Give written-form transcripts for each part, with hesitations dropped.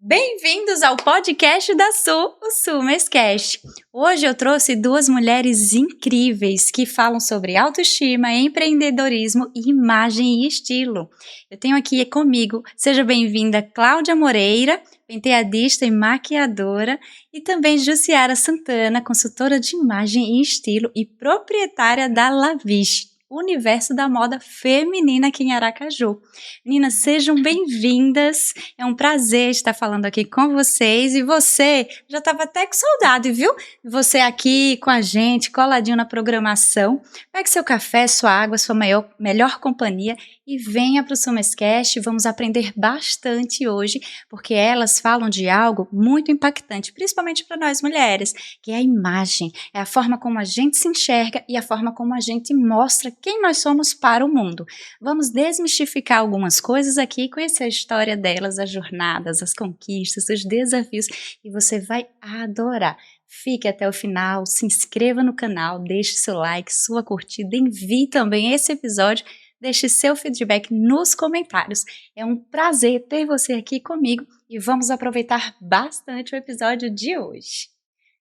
Bem-vindos ao podcast da Su, o Summerscast. Hoje eu trouxe duas mulheres incríveis que falam sobre autoestima, empreendedorismo, imagem e estilo. Eu tenho aqui comigo, seja bem-vinda, Cláudia Moreira, penteadista e maquiadora, e também Jussiara Santana, consultora de imagem e estilo e proprietária da Lavish, universo da moda feminina aqui em Aracaju. Meninas, sejam bem-vindas. É um prazer estar falando aqui com vocês. E você já estava até com saudade, viu? Você aqui com a gente, coladinho na programação. Pegue seu café, sua água, sua melhor companhia e venha para o Summerscast. Vamos aprender bastante hoje, porque elas falam de algo muito impactante, principalmente para nós mulheres, que é a imagem. É a forma como a gente se enxerga e a forma como a gente mostra quem nós somos para o mundo. Vamos desmistificar algumas coisas aqui e conhecer a história delas, as jornadas, as conquistas, os desafios, e você vai adorar. Fique até o final, se inscreva no canal, deixe seu like, sua curtida, envie também esse episódio, deixe seu feedback nos comentários. É um prazer ter você aqui comigo e vamos aproveitar bastante o episódio de hoje.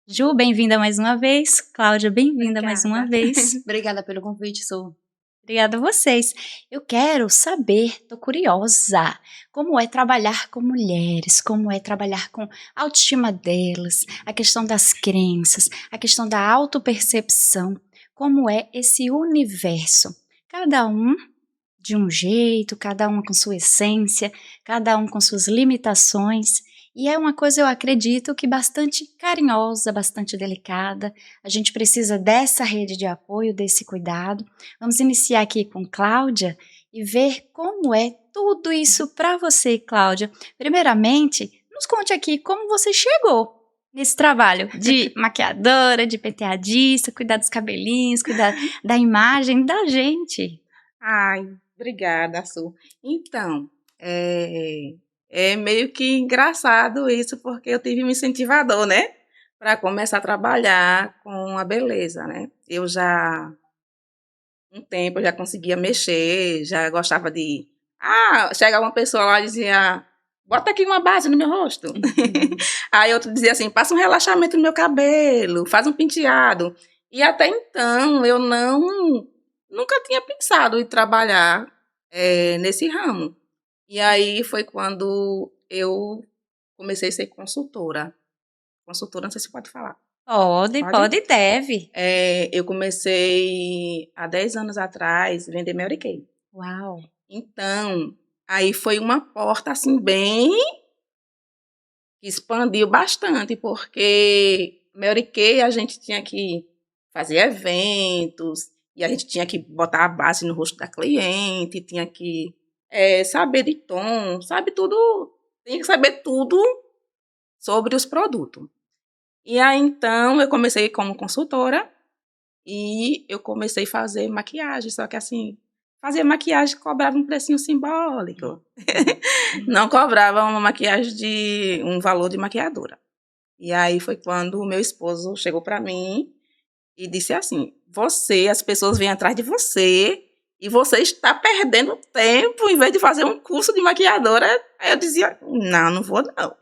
Ju, bem-vinda mais uma vez. Cláudia, bem-vinda mais uma vez. Obrigada pelo convite, Su. Obrigada a vocês. Eu quero saber, tô curiosa, como é trabalhar com mulheres, como é trabalhar com a autoestima delas, a questão das crenças, a questão da autopercepção, como é esse universo. Cada um de um jeito, cada um com sua essência, cada um com suas limitações. E é uma coisa, eu acredito, que bastante carinhosa, bastante delicada. A gente precisa dessa rede de apoio, desse cuidado. Vamos iniciar aqui com Cláudia e ver como é tudo isso para você, Cláudia. Primeiramente, nos conte aqui como você chegou nesse trabalho de maquiadora, de penteadista, cuidar dos cabelinhos, cuidar da imagem da gente. Ai, obrigada, Su. Então, é meio que engraçado isso, porque eu tive um incentivador, né? Para começar a trabalhar com a beleza, né? Eu já, um tempo, eu já conseguia mexer, já gostava de... chegava uma pessoa lá e dizia, bota aqui uma base no meu rosto. Aí outro dizia assim, passa um relaxamento no meu cabelo, faz um penteado. E até então, eu nunca tinha pensado em trabalhar nesse ramo. E aí foi quando eu comecei a ser consultora. Consultora, não sei se pode falar. Pode e deve. Eu comecei há 10 anos atrás a vender Mary Kay. Uau! Então, aí foi uma porta assim bem que expandiu bastante, porque Mary Kay a gente tinha que fazer eventos, e a gente tinha que botar a base no rosto da cliente, tinha que saber de tom, sabe tudo, tinha que saber tudo sobre os produtos. E aí, então, eu comecei como consultora e eu comecei a fazer maquiagem, só que assim, fazer maquiagem cobrava um precinho simbólico. Não cobrava uma maquiagem de um valor de maquiadora. E aí foi quando o meu esposo chegou para mim e disse assim, as pessoas vêm atrás de você e você está perdendo tempo em vez de fazer um curso de maquiadora. Aí eu dizia, não vou não.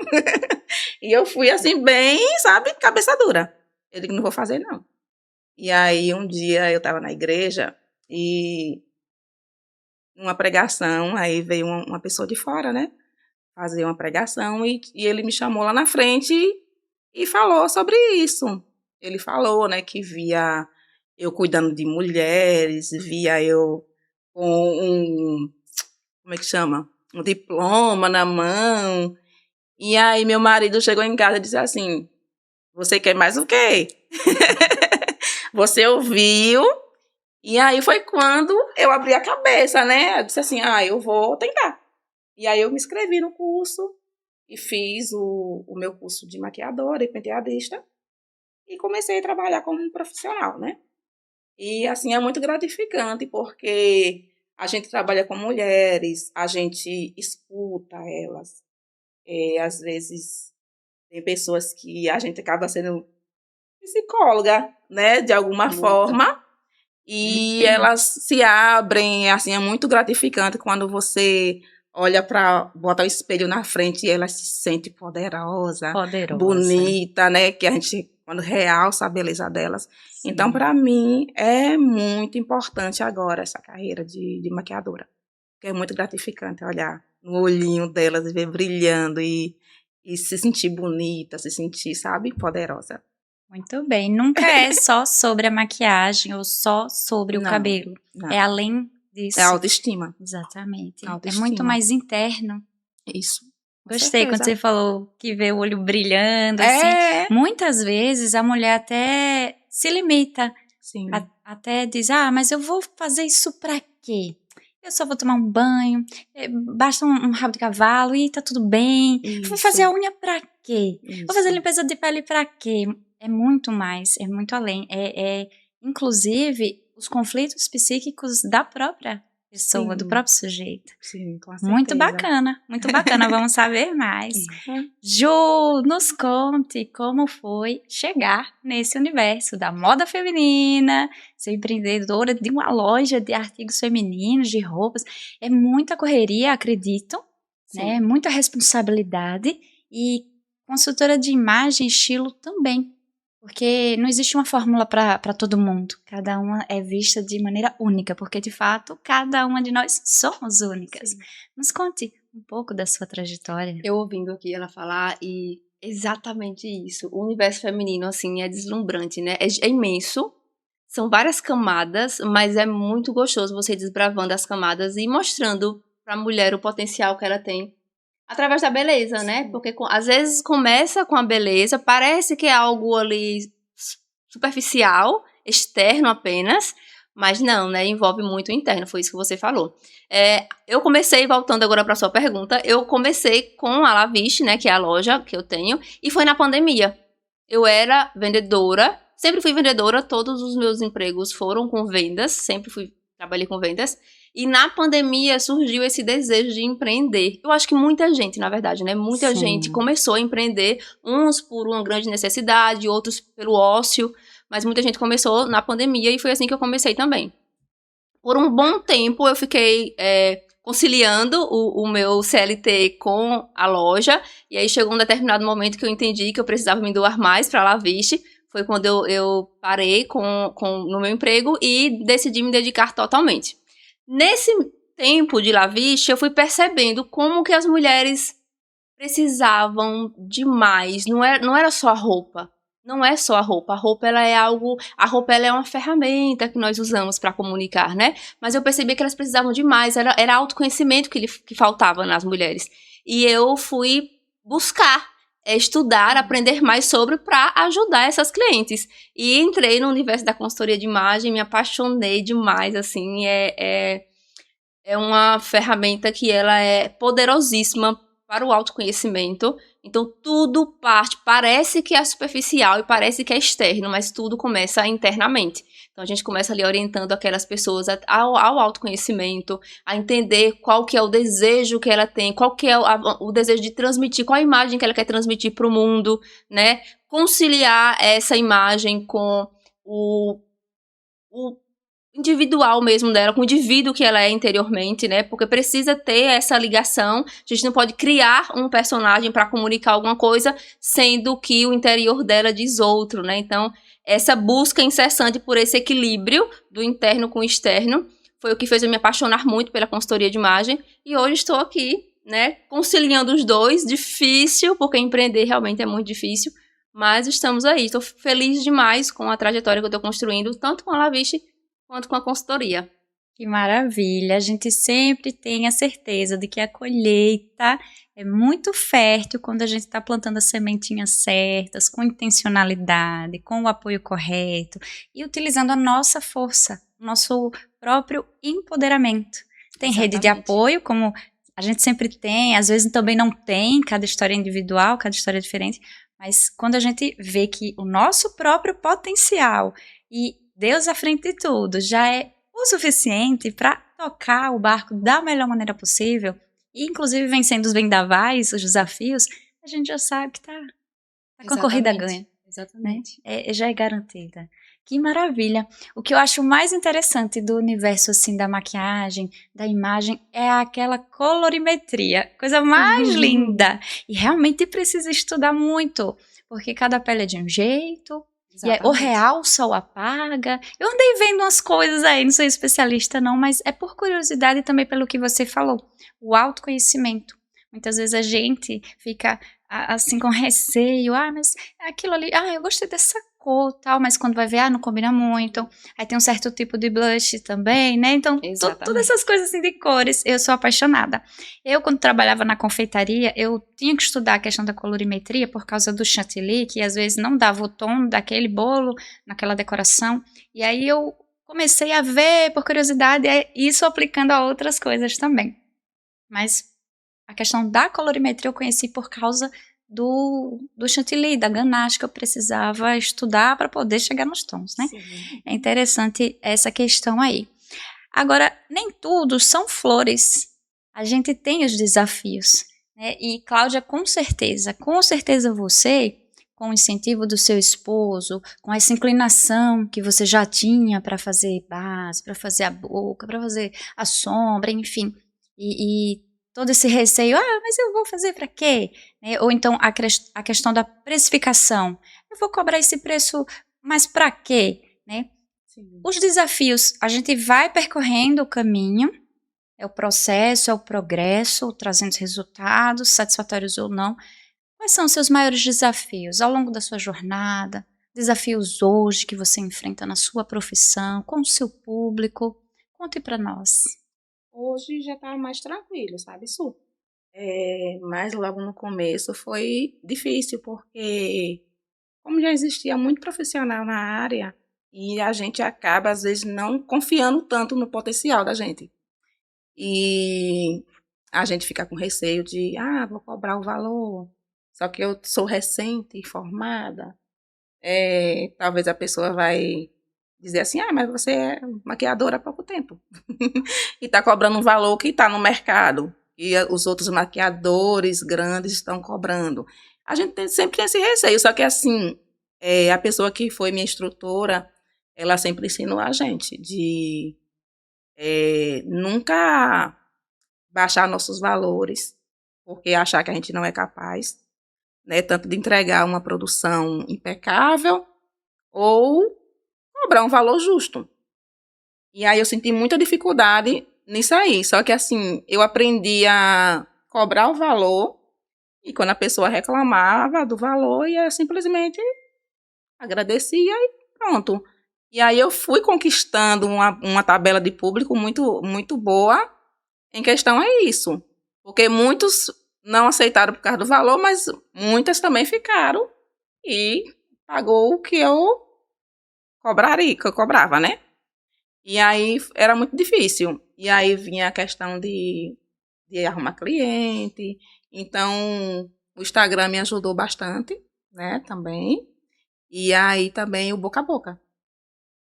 E eu fui assim bem, sabe, cabeça dura. Eu digo, não vou fazer não. E aí um dia eu estava na igreja e uma pregação, aí veio uma pessoa de fora, né, fazer uma pregação e ele me chamou lá na frente e falou sobre isso. Ele falou, né, que via eu cuidando de mulheres, via eu com como é que chama? Um diploma na mão. E aí meu marido chegou em casa e disse assim, você quer mais o quê? Você ouviu? E aí foi quando eu abri a cabeça, né? Eu disse assim, eu vou tentar. E aí eu me inscrevi no curso e fiz o meu curso de maquiadora e penteadista e comecei a trabalhar como profissional, né? E assim, é muito gratificante porque a gente trabalha com mulheres, a gente escuta elas. Às vezes tem pessoas que a gente acaba sendo psicóloga, né? De alguma forma. E elas se abrem, assim, é muito gratificante quando você bota o espelho na frente e ela se sente poderosa, Poderosa. bonita, né? Que a gente, quando realça a beleza delas. Sim. Então, para mim, é muito importante agora essa carreira de maquiadora. Porque é muito gratificante olhar no olhinho delas e ver brilhando e se sentir bonita, se sentir, sabe, poderosa. Muito bem. Nunca é só sobre a maquiagem ou só sobre o Não, cabelo. não. É além disso. É a autoestima. Exatamente. Autoestima. É muito mais interno. Isso. Com Gostei quando certeza. você falou que vê o olho brilhando, assim. Muitas vezes a mulher até se limita. Sim. Até diz, mas eu vou fazer isso pra quê? Eu só vou tomar um banho, basta um rabo de cavalo e tá tudo bem. Isso. Vou fazer a unha pra quê? Isso. Vou fazer limpeza de pele pra quê? É muito mais, é muito além. Inclusive, os conflitos psíquicos da própria pessoa, Sim. do próprio sujeito. Sim, com certeza. Muito bacana, muito bacana. Vamos saber mais. Ju, nos conte como foi chegar nesse universo da moda feminina, ser empreendedora de uma loja de artigos femininos, de roupas. É muita correria, acredito, né? Muita responsabilidade e consultora de imagem e estilo também. Porque não existe uma fórmula para todo mundo. Cada uma é vista de maneira única, porque de fato cada uma de nós somos únicas. Sim. Nos conte um pouco da sua trajetória. Eu ouvindo aqui ela falar e exatamente isso. O universo feminino, assim, é deslumbrante, né? É imenso. São várias camadas, mas é muito gostoso você desbravando as camadas e mostrando para a mulher o potencial que ela tem através da beleza, sim, né? Porque às vezes começa com a beleza, parece que é algo ali superficial, externo apenas, mas não, né? Envolve muito o interno, foi isso que você falou. Eu comecei, voltando agora para a sua pergunta, eu comecei com a La Viche, né? Que é a loja que eu tenho, e foi na pandemia. Eu era vendedora, sempre fui vendedora, todos os meus empregos foram com vendas, trabalhei com vendas. E na pandemia surgiu esse desejo de empreender. Eu acho que muita gente, na verdade, né? Muita gente começou a empreender, uns por uma grande necessidade, outros pelo ócio, mas muita gente começou na pandemia e foi assim que eu comecei também. Por um bom tempo eu fiquei conciliando o meu CLT com a loja, e aí chegou um determinado momento que eu entendi que eu precisava me doar mais para a La Viche. Foi quando eu parei no meu emprego e decidi me dedicar totalmente. Nesse tempo de La Viche, eu fui percebendo como que as mulheres precisavam de mais. Não era só a roupa. Não é só a roupa. A roupa, ela é uma ferramenta que nós usamos para comunicar, né? Mas eu percebi que elas precisavam de mais. Era autoconhecimento que faltava nas mulheres. E eu fui buscar, estudar, aprender mais sobre para ajudar essas clientes. E entrei no universo da consultoria de imagem, me apaixonei demais, assim, é uma ferramenta que ela é poderosíssima para o autoconhecimento. Então, tudo parece que é superficial e parece que é externo, mas tudo começa internamente. Então, a gente começa ali orientando aquelas pessoas ao autoconhecimento, a entender qual que é o desejo que ela tem, qual que é o desejo de transmitir, qual a imagem que ela quer transmitir para o mundo, né? Conciliar essa imagem com o individual mesmo dela, com o indivíduo que ela é interiormente, né? Porque precisa ter essa ligação. A gente não pode criar um personagem para comunicar alguma coisa, sendo que o interior dela diz outro, né? Então, essa busca incessante por esse equilíbrio do interno com o externo foi o que fez eu me apaixonar muito pela consultoria de imagem. E hoje estou aqui, né? Conciliando os dois. Difícil, porque empreender realmente é muito difícil. Mas estamos aí. Estou feliz demais com a trajetória que eu estou construindo, tanto com a La Viche quanto com a consultoria. Que maravilha! A gente sempre tem a certeza de que a colheita é muito fértil quando a gente está plantando as sementinhas certas, com intencionalidade, com o apoio correto e utilizando a nossa força, o nosso próprio empoderamento. Tem rede de apoio, como a gente sempre tem, às vezes também não tem, cada história é individual, cada história é diferente, mas quando a gente vê que o nosso próprio potencial e Deus à frente de tudo já é o suficiente para tocar o barco da melhor maneira possível e inclusive vencendo os vendavais, os desafios, a gente já sabe que tá com a corrida ganha. Exatamente. Já é garantida. Que maravilha. O que eu acho mais interessante do universo assim da maquiagem, da imagem, é aquela colorimetria, coisa mais linda. E realmente precisa estudar muito, porque cada pele é de um jeito, e aí, ou Exatamente. realça ou apaga. Eu andei vendo umas coisas aí, não sou especialista não, mas é por curiosidade e também pelo que você falou, o autoconhecimento. Muitas vezes a gente fica assim com receio, mas aquilo ali, eu gostei dessa cor, tal, mas quando vai ver, não combina muito. Aí tem um certo tipo de blush também, né? Então, Exatamente. todas essas coisas assim de cores, eu sou apaixonada. Eu, quando trabalhava na confeitaria, eu tinha que estudar a questão da colorimetria por causa do chantilly, que às vezes não dava o tom daquele bolo, naquela decoração. E aí eu comecei a ver, por curiosidade, isso aplicando a outras coisas também. Mas a questão da colorimetria eu conheci por causa do chantilly, da ganache que eu precisava estudar para poder chegar nos tons, né? Sim. É interessante essa questão aí. Agora, nem tudo são flores. A gente tem os desafios, né? E Cláudia, com certeza você, com o incentivo do seu esposo, com essa inclinação que você já tinha para fazer base, para fazer a boca, para fazer a sombra, enfim, e todo esse receio, mas eu vou fazer para quê? Né? Ou então a questão da precificação, eu vou cobrar esse preço, mas para quê? Né? Sim. Os desafios, a gente vai percorrendo o caminho, é o processo, é o progresso, trazendo resultados, satisfatórios ou não. Quais são os seus maiores desafios ao longo da sua jornada? Desafios hoje que você enfrenta na sua profissão, com o seu público? Conte para nós. Hoje já tá mais tranquilo, sabe, Su? Mas logo no começo foi difícil, porque como já existia muito profissional na área, e a gente acaba, às vezes, não confiando tanto no potencial da gente. E a gente fica com receio de, vou cobrar o valor, só que eu sou recente formada. Talvez a pessoa vai dizer assim, mas você é maquiadora há pouco tempo. E está cobrando um valor que está no mercado. E os outros maquiadores grandes estão cobrando. A gente sempre tem esse receio, só que assim, a pessoa que foi minha instrutora, ela sempre ensinou a gente de nunca baixar nossos valores, porque achar que a gente não é capaz, né, tanto de entregar uma produção impecável ou cobrar um valor justo. E aí eu senti muita dificuldade nisso aí. Só que assim, eu aprendi a cobrar o valor e quando a pessoa reclamava do valor, eu simplesmente agradecia e pronto. E aí eu fui conquistando uma tabela de público muito, muito boa. Em questão é isso. Porque muitos não aceitaram por causa do valor, mas muitas também ficaram e pagou o que eu cobrava, né? E aí era muito difícil. E aí vinha a questão de arrumar cliente. Então, o Instagram me ajudou bastante, né, também. E aí também o boca a boca.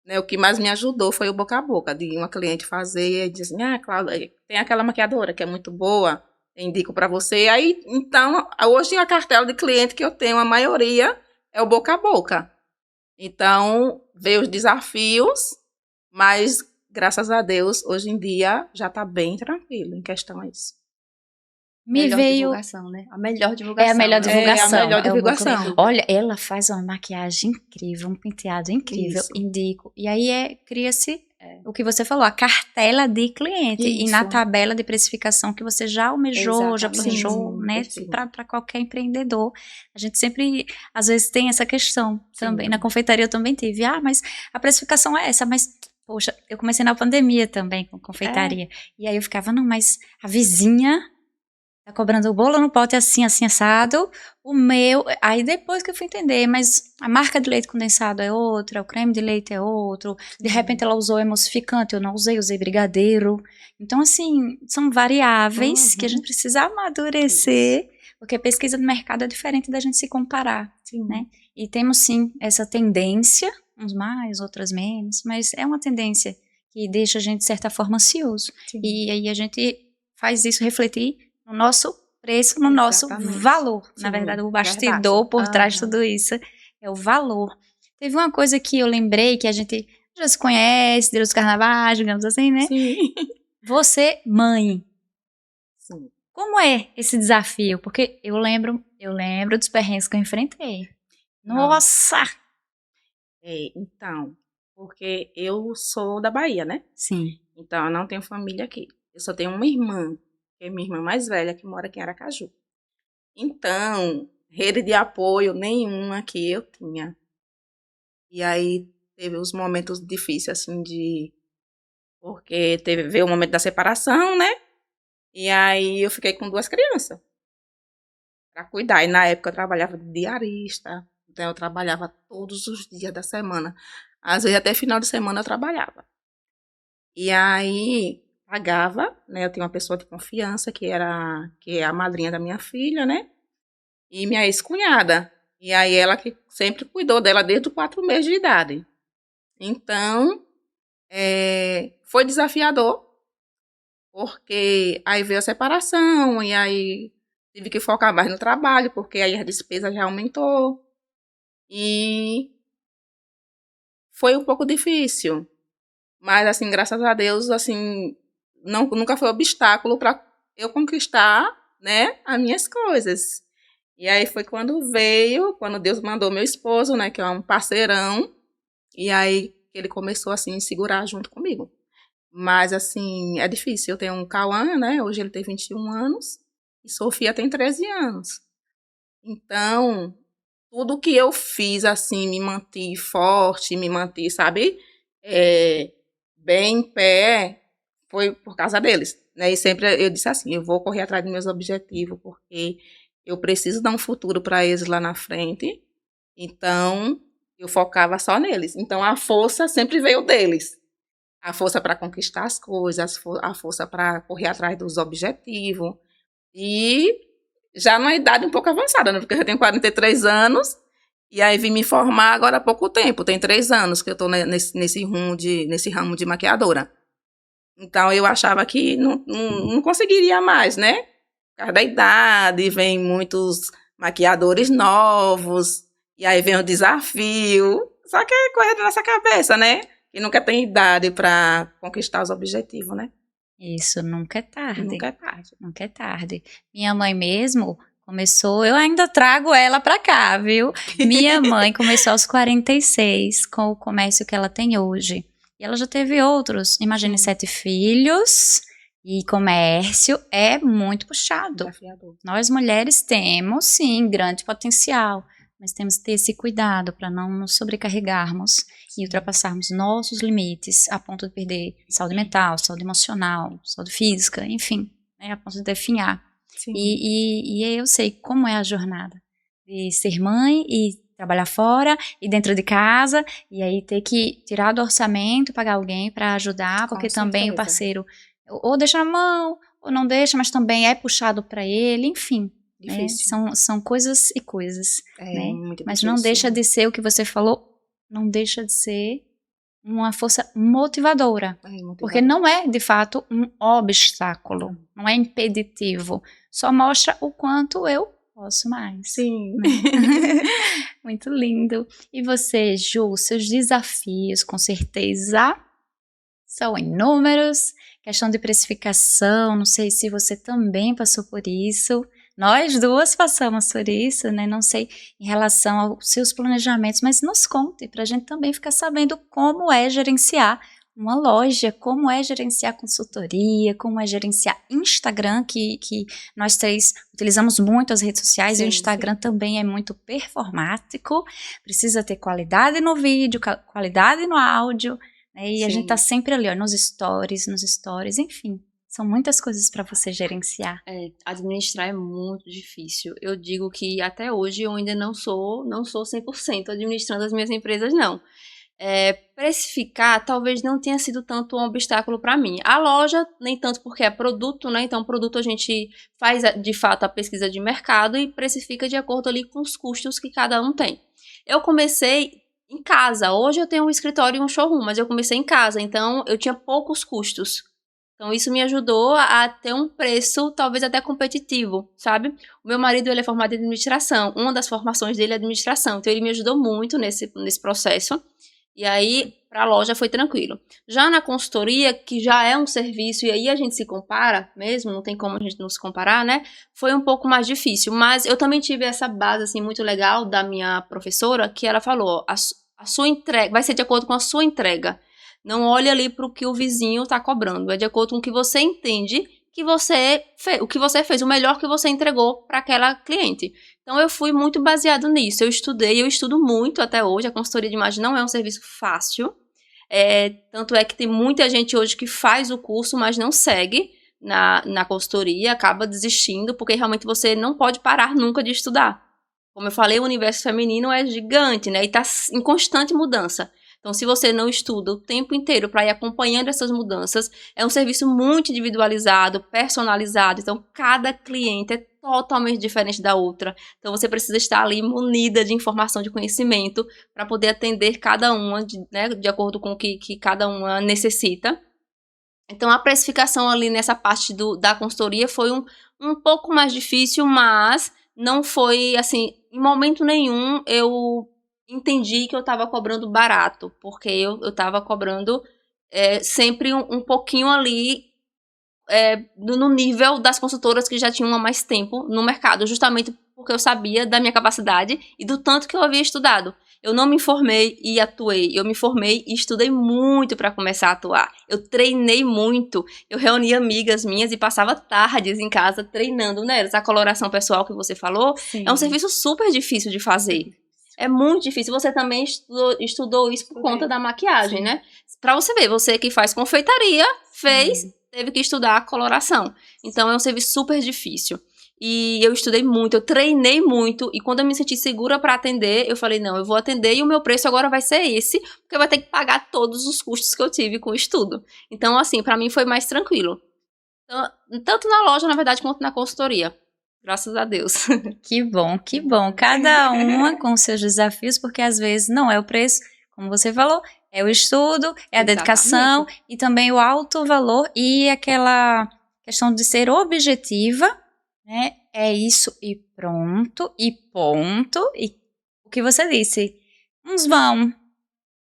Né, o que mais me ajudou foi o boca a boca, de uma cliente fazer e dizer assim, Cláudia, tem aquela maquiadora que é muito boa, eu indico para você. Aí, então, hoje a cartela de cliente que eu tenho, a maioria é o boca a boca. Então, veio os desafios, mas, graças a Deus, hoje em dia já está bem tranquilo em questão a isso. Melhor divulgação, né? A melhor divulgação. É a melhor divulgação. É a melhor divulgação. Olha, ela faz uma maquiagem incrível, um penteado incrível, Isso. indico. E aí cria-se o que você falou, a cartela de cliente. Isso. E na tabela de precificação que você já almejou, já Exatamente. planejou, né? Sim. Para qualquer empreendedor. A gente sempre, às vezes, tem essa questão também. Na confeitaria eu também tive. Mas a precificação é essa, mas... Poxa, eu comecei na pandemia também com confeitaria. E aí eu ficava, não, mas a vizinha tá cobrando o bolo no pote assim, assim, assado. O meu... Aí depois que eu fui entender, mas a marca de leite condensado é outra, o creme de leite é outro. De repente ela usou emulsificante, eu não usei, usei brigadeiro. Então, assim, são variáveis que a gente precisa amadurecer, porque a pesquisa do mercado é diferente da gente se comparar, né? E temos, sim, essa tendência, uns mais, outras menos, mas é uma tendência que deixa a gente, de certa forma, ansioso. Sim. E aí a gente faz isso refletir no nosso preço, no Exatamente. nosso valor. Sim, Na verdade, o bastidor verdade. por trás de tudo isso é o valor. Teve uma coisa que eu lembrei, que a gente já se conhece, desde os carnavais, digamos assim, né? Sim. Você, mãe, Sim. como é esse desafio? Porque eu lembro dos perrengues que eu enfrentei. Nossa! Então, porque eu sou da Bahia, né? Sim. Então, eu não tenho família aqui. Eu só tenho uma irmã, que é minha irmã mais velha, que mora aqui em Aracaju. Então, rede de apoio nenhuma que eu tinha. E aí, teve os momentos difíceis, assim, porque veio o momento da separação, né? E aí, eu fiquei com 2 crianças para cuidar. E na época, eu trabalhava de diarista. Então, eu trabalhava todos os dias da semana. Às vezes, até final de semana, eu trabalhava. E aí, pagava, né? Eu tinha uma pessoa de confiança, que é a madrinha da minha filha, né? E minha ex-cunhada. E aí, ela que sempre cuidou dela desde os 4 meses de idade. Então, foi desafiador, porque aí veio a separação, e aí tive que focar mais no trabalho, porque aí a despesa já aumentou. E foi um pouco difícil. Mas, assim, graças a Deus, assim, nunca foi obstáculo para eu conquistar, né, as minhas coisas. E aí foi quando Deus mandou meu esposo, né, que é um parceirão, e aí ele começou, assim, a segurar junto comigo. Mas, assim, é difícil. Eu tenho um Cauã, né, hoje ele tem 21 anos, e Sofia tem 13 anos. Então, tudo que eu fiz, assim, me mantive forte, me mantive, sabe, bem em pé, foi por causa deles, né? E sempre eu disse assim, eu vou correr atrás dos meus objetivos, porque eu preciso dar um futuro para eles lá na frente. Então, eu focava só neles. Então, a força sempre veio deles. A força para conquistar as coisas, a força para correr atrás dos objetivos. E já numa idade um pouco avançada, né? Porque eu já tenho 43 anos, e aí vim me formar agora há pouco tempo. Tem 3 anos que eu estou nesse ramo de maquiadora. Então, eu achava que não conseguiria mais, né? Por causa da idade, vem muitos maquiadores novos, e aí vem o desafio. Só que é coisa da nossa cabeça, né? E nunca tem idade para conquistar os objetivos, né? Isso, nunca é tarde. Nunca é tarde. Nunca é tarde. Minha mãe mesmo começou, eu ainda trago ela pra cá, viu? Minha mãe começou aos 46 com o comércio que ela tem hoje. E ela já teve outros. Imagine 7 filhos e comércio é muito puxado. Desafiador. Nós mulheres temos, sim, grande potencial, mas temos que ter esse cuidado para não nos sobrecarregarmos e ultrapassarmos nossos limites a ponto de perder saúde mental, saúde emocional, saúde física, enfim, né, a ponto de definhar. Sim. E eu sei como é a jornada de ser mãe e trabalhar fora e dentro de casa, e aí ter que tirar do orçamento, pagar alguém para ajudar, porque também o parceiro ou deixa na mão, ou não deixa, mas também é puxado para ele, enfim. Né? São coisas e coisas, né? Mas não deixa de ser o que você falou, não deixa de ser uma força motivadora, porque não é de fato um obstáculo, não é impeditivo, só mostra o quanto eu posso mais. Sim. Né? Muito lindo. E você, Ju, seus desafios com certeza são inúmeros, questão de precificação, não sei se você também passou por isso. Nós duas passamos por isso, né? Não sei em relação aos seus planejamentos, mas nos conte para a gente também ficar sabendo como é gerenciar uma loja, como é gerenciar consultoria, como é gerenciar Instagram, que nós três utilizamos muito as redes sociais, e o Instagram também é muito performático, precisa ter qualidade no vídeo, qualidade no áudio, né? E a gente tá sempre ali, ó, nos stories, enfim. São muitas coisas para você gerenciar. Administrar é muito difícil. Eu digo que até hoje eu ainda não sou 100% administrando as minhas empresas, não. Precificar talvez não tenha sido tanto um obstáculo para mim. A loja, nem tanto porque é produto, né? Então, produto a gente faz de fato a pesquisa de mercado e precifica de acordo ali com os custos que cada um tem. Eu comecei em casa. Hoje eu tenho um escritório e um showroom, mas eu comecei em casa, então eu tinha poucos custos. Então, isso me ajudou a ter um preço talvez até competitivo, sabe? O meu marido, ele é formado em administração. Uma das formações dele é administração. Então, ele me ajudou muito nesse processo. E aí, para a loja foi tranquilo. Já na consultoria, que já é um serviço, e aí a gente se compara mesmo, não tem como a gente não se comparar, né? Foi um pouco mais difícil. Mas eu também tive essa base, assim, muito legal da minha professora, que ela falou, a sua entrega vai ser de acordo com a sua entrega. Não olhe ali para o que o vizinho está cobrando. É de acordo com o que você entende que você fez, o que você fez, o melhor que você entregou para aquela cliente. Então, eu fui muito baseado nisso. Eu estudei, eu estudo muito até hoje. A consultoria de imagem não é um serviço fácil. Tanto é que tem muita gente hoje que faz o curso, mas não segue na consultoria, acaba desistindo, porque realmente você não pode parar nunca de estudar. Como eu falei, o universo feminino é gigante, né? E está em constante mudança. Então, se você não estuda o tempo inteiro para ir acompanhando essas mudanças, é um serviço muito individualizado, personalizado. Então, cada cliente é totalmente diferente da outra. Então, você precisa estar ali munida de informação, de conhecimento, para poder atender cada uma, de acordo com o que cada uma necessita. Então, a precificação ali nessa parte da consultoria foi um pouco mais difícil, mas não foi, assim, em momento nenhum eu entendi que eu estava cobrando barato, porque eu estava cobrando sempre um pouquinho ali no nível das consultoras que já tinham há mais tempo no mercado, justamente porque eu sabia da minha capacidade e do tanto que eu havia estudado. Eu não me formei e atuei, eu me formei e estudei muito para começar a atuar. Eu treinei muito, eu reunia amigas minhas e passava tardes em casa treinando, né? Essa coloração pessoal que você falou, Sim. é um serviço super difícil de fazer. É muito difícil. Você também estudou isso por conta da maquiagem, né? Pra você ver, você que faz confeitaria, teve que estudar a coloração. Então, é um serviço super difícil. E eu estudei muito, eu treinei muito, e quando eu me senti segura para atender, eu falei, não, eu vou atender e o meu preço agora vai ser esse, porque vai ter que pagar todos os custos que eu tive com o estudo. Então, assim, para mim foi mais tranquilo. Então, tanto na loja, na verdade, quanto na consultoria. Graças a Deus. Que bom, que bom. Cada uma com seus desafios, porque às vezes não é o preço, como você falou, é o estudo, é a dedicação e também o alto valor e aquela questão de ser objetiva, né? É isso e pronto, e ponto. E o que você disse, uns vão,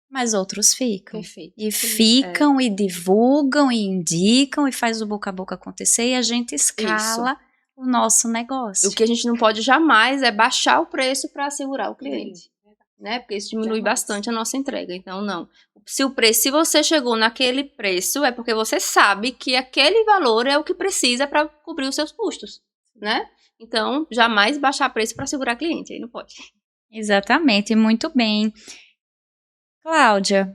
mas outros ficam. Perfeito. E ficam e divulgam e indicam e faz o boca a boca acontecer e a gente escala o nosso negócio. O que a gente não pode jamais é baixar o preço para assegurar o cliente, né? Porque isso diminui bastante a nossa entrega. Então, não. Se você chegou naquele preço, é porque você sabe que aquele valor é o que precisa para cobrir os seus custos, né? Então, jamais baixar preço para assegurar cliente, aí não pode. Exatamente, muito bem. Cláudia,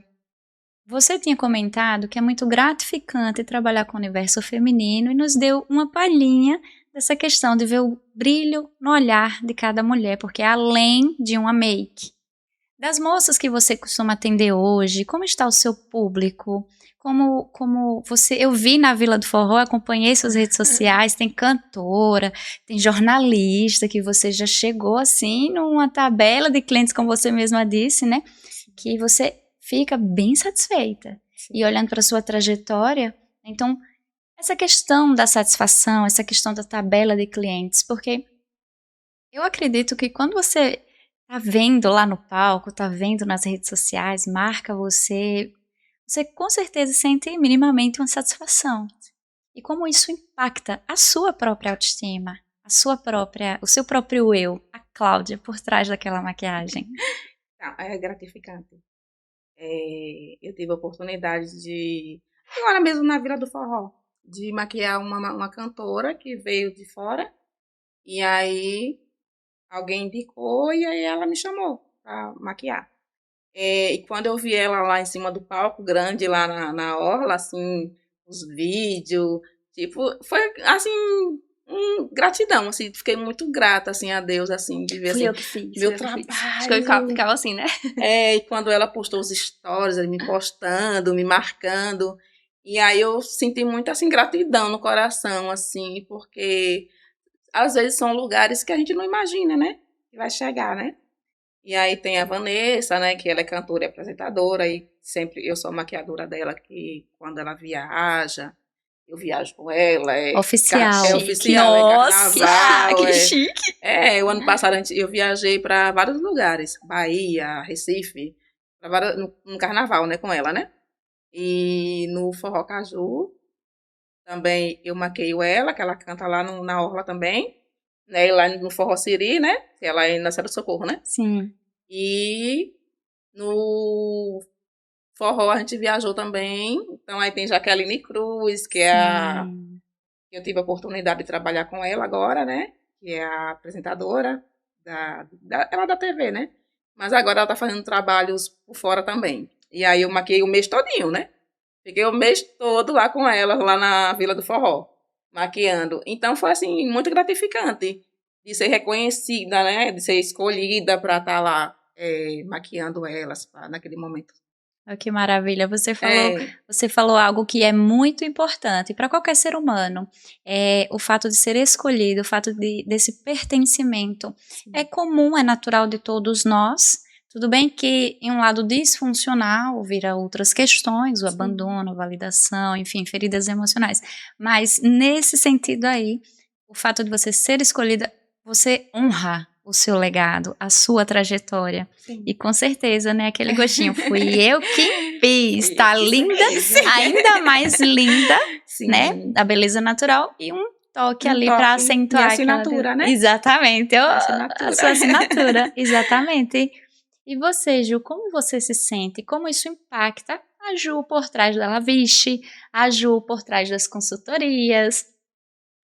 você tinha comentado que é muito gratificante trabalhar com o universo feminino e nos deu uma palhinha dessa questão de ver o brilho no olhar de cada mulher, porque é além de uma make. Das moças que você costuma atender hoje, como está o seu público? Como você, eu vi na Vila do Forró, acompanhei suas redes sociais, tem cantora, tem jornalista, que você já chegou assim numa tabela de clientes, como você mesma disse, né? Que você fica bem satisfeita. Sim. E olhando para sua trajetória, então, essa questão da satisfação, essa questão da tabela de clientes, porque eu acredito que quando você tá vendo lá no palco, tá vendo nas redes sociais, marca você com certeza sente minimamente uma satisfação. E como isso impacta a sua própria autoestima, o seu próprio eu, a Cláudia, por trás daquela maquiagem. É gratificante. Eu tive a oportunidade agora mesmo na Vila do Forró, de maquiar uma cantora que veio de fora, e aí alguém indicou e aí ela me chamou para maquiar. E quando eu vi ela lá em cima do palco, grande lá na orla, assim, os vídeos, tipo, foi assim, gratidão, assim, fiquei muito grata, assim, a Deus, assim, de ver, assim, eu que fiz, meu trabalho. Acho que eu ficava assim, né? E quando ela postou os stories, ele me postando, me marcando, e aí eu senti muito, assim, gratidão no coração, assim, porque às vezes são lugares que a gente não imagina, né, que vai chegar, né? E aí tem a Vanessa, né, que ela é cantora e apresentadora, e sempre eu sou maquiadora dela, que quando ela viaja, eu viajo com ela. Oficial. É oficial, Nossa, é carnaval. que chique. O ano passado eu viajei para vários lugares. Bahia, Recife, no carnaval, né, com ela, né? E no Forró Caju, também eu maqueio ela, que ela canta lá na orla também. Né, lá no Forró Siri, né? Que ela é na Serra do Socorro, né? Sim. E no Forró a gente viajou também. Então aí tem Jaqueline Cruz, que é Sim. eu tive a oportunidade de trabalhar com ela agora, né? Que é a apresentadora ela da TV, né? Mas agora ela tá fazendo trabalhos por fora também. E aí eu maquiei o mês todinho, né? Fiquei o mês todo lá com ela, lá na Vila do Forró, maquiando. Então foi, assim, muito gratificante de ser reconhecida, né? De ser escolhida para estar lá maquiando elas naquele momento. Oh, que maravilha. Você É, falou algo que é muito importante para qualquer ser humano. É o fato de ser escolhido, o fato desse pertencimento. É comum, é natural de todos nós. Tudo bem que em um lado disfuncional vira outras questões, o abandono, a validação, enfim, feridas emocionais. Mas nesse sentido aí, o fato de você ser escolhida, você honra o seu legado, a sua trajetória. sim. E com certeza, né, aquele gostinho, fui eu que fiz, tá Isso linda, mesmo. ainda mais linda, Sim. né, a beleza natural e um toque Um ali toque para e acentuar assinatura, né? Exatamente, Assinatura. a sua assinatura, exatamente. E você, Ju, como você se sente? Como isso impacta a Ju por trás da Laviche, a Ju por trás das consultorias,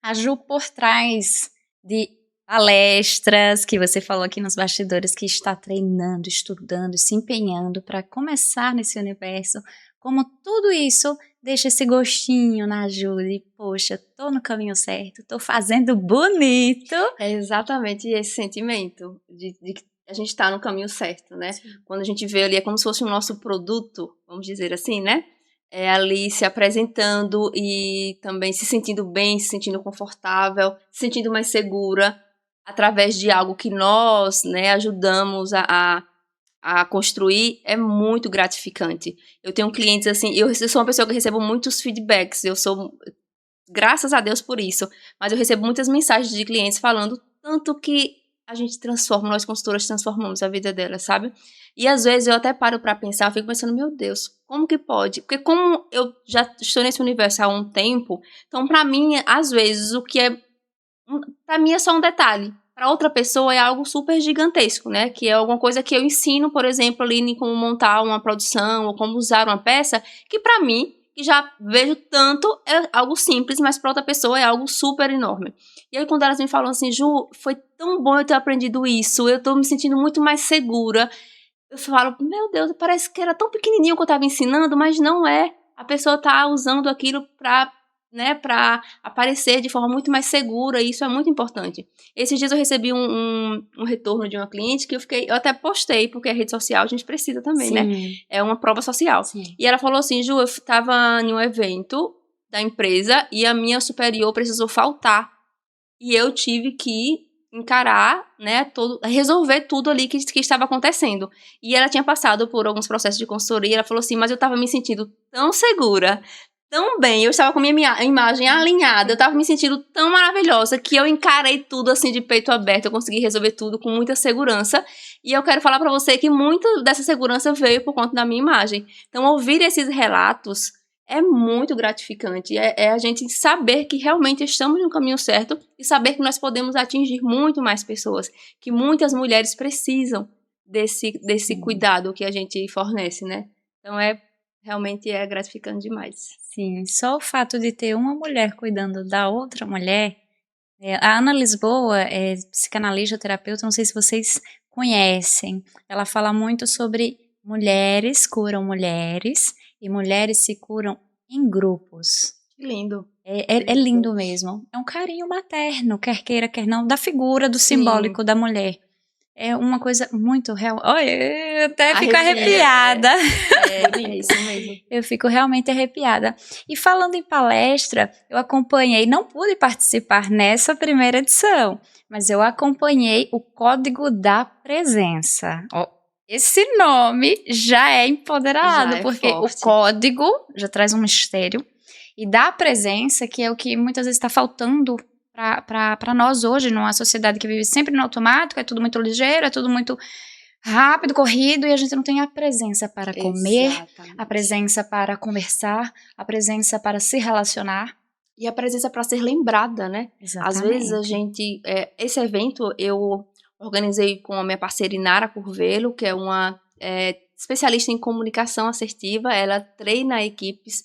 a Ju por trás de palestras, que você falou aqui nos bastidores, que está treinando, estudando, se empenhando para começar nesse universo. Como tudo isso deixa esse gostinho na Ju de, poxa, tô no caminho certo, tô fazendo bonito. É exatamente esse sentimento de que a gente tá no caminho certo, né? Sim. Quando a gente vê ali, é como se fosse o nosso produto, vamos dizer assim, né? É ali se apresentando e também se sentindo bem, se sentindo confortável, se sentindo mais segura, através de algo que nós, né, ajudamos a construir, é muito gratificante. Eu tenho clientes assim, eu sou uma pessoa que recebo muitos feedbacks, eu sou, graças a Deus por isso, mas eu recebo muitas mensagens de clientes falando tanto que a gente transforma, nós consultoras transformamos a vida delas, sabe? E às vezes eu até paro pra pensar, eu fico pensando, meu Deus, como que pode? Porque como eu já estou nesse universo há um tempo, então pra mim, às vezes, o que é, pra mim é só um detalhe. Para outra pessoa é algo super gigantesco, né? Que é alguma coisa que eu ensino, por exemplo, ali em como montar uma produção ou como usar uma peça, que para mim, que já vejo tanto, é algo simples, mas para outra pessoa é algo super enorme. E aí quando elas me falam assim, Ju, foi tão bom eu ter aprendido isso, eu tô me sentindo muito mais segura. Eu falo, meu Deus, parece que era tão pequenininho que eu tava ensinando, mas não é. A pessoa tá usando aquilo pra, né, pra aparecer de forma muito mais segura, e isso é muito importante. Esses dias eu recebi um retorno de uma cliente que eu até postei, porque a rede social a gente precisa também, né? É uma prova social. Sim. E ela falou assim, Ju, eu tava em um evento da empresa e a minha superior precisou faltar. E eu tive que encarar, né, resolver tudo ali que estava acontecendo. E ela tinha passado por alguns processos de consultoria, ela falou assim, mas eu estava me sentindo tão segura, tão bem, eu estava com a minha imagem alinhada, eu estava me sentindo tão maravilhosa, que eu encarei tudo assim de peito aberto, eu consegui resolver tudo com muita segurança, e eu quero falar para você que muito dessa segurança veio por conta da minha imagem. Então, ouvir esses relatos é muito gratificante, é a gente saber que realmente estamos no caminho certo e saber que nós podemos atingir muito mais pessoas, que muitas mulheres precisam desse cuidado que a gente fornece, né? Então, realmente é gratificante demais. Sim, só o fato de ter uma mulher cuidando da outra mulher. A Ana Lisboa é psicanalista, terapeuta, não sei se vocês conhecem. Ela fala muito sobre mulheres curam mulheres e mulheres se curam em grupos. Que lindo. É lindo mesmo. É um carinho materno, quer queira, quer não, da figura, do Sim. simbólico da mulher. É uma coisa muito real. Olha, eu até fico Arrepia, arrepiada. É isso mesmo. Eu fico realmente arrepiada. E falando em palestra, eu acompanhei, não pude participar nessa primeira edição, mas eu acompanhei o Código da Presença. Esse nome já é empoderado, Já é porque forte. o código já traz um mistério. e da presença, que é o que muitas vezes está faltando para nós hoje, numa sociedade que vive sempre no automático, é tudo muito ligeiro, é tudo muito rápido, corrido, e a gente não tem a presença para comer, a presença para conversar, a presença para se relacionar. E a presença para ser lembrada, né? Exatamente. Às vezes a gente... esse evento eu organizei com a minha parceira Inara Curvelo, que é uma especialista em comunicação assertiva. Ela treina equipes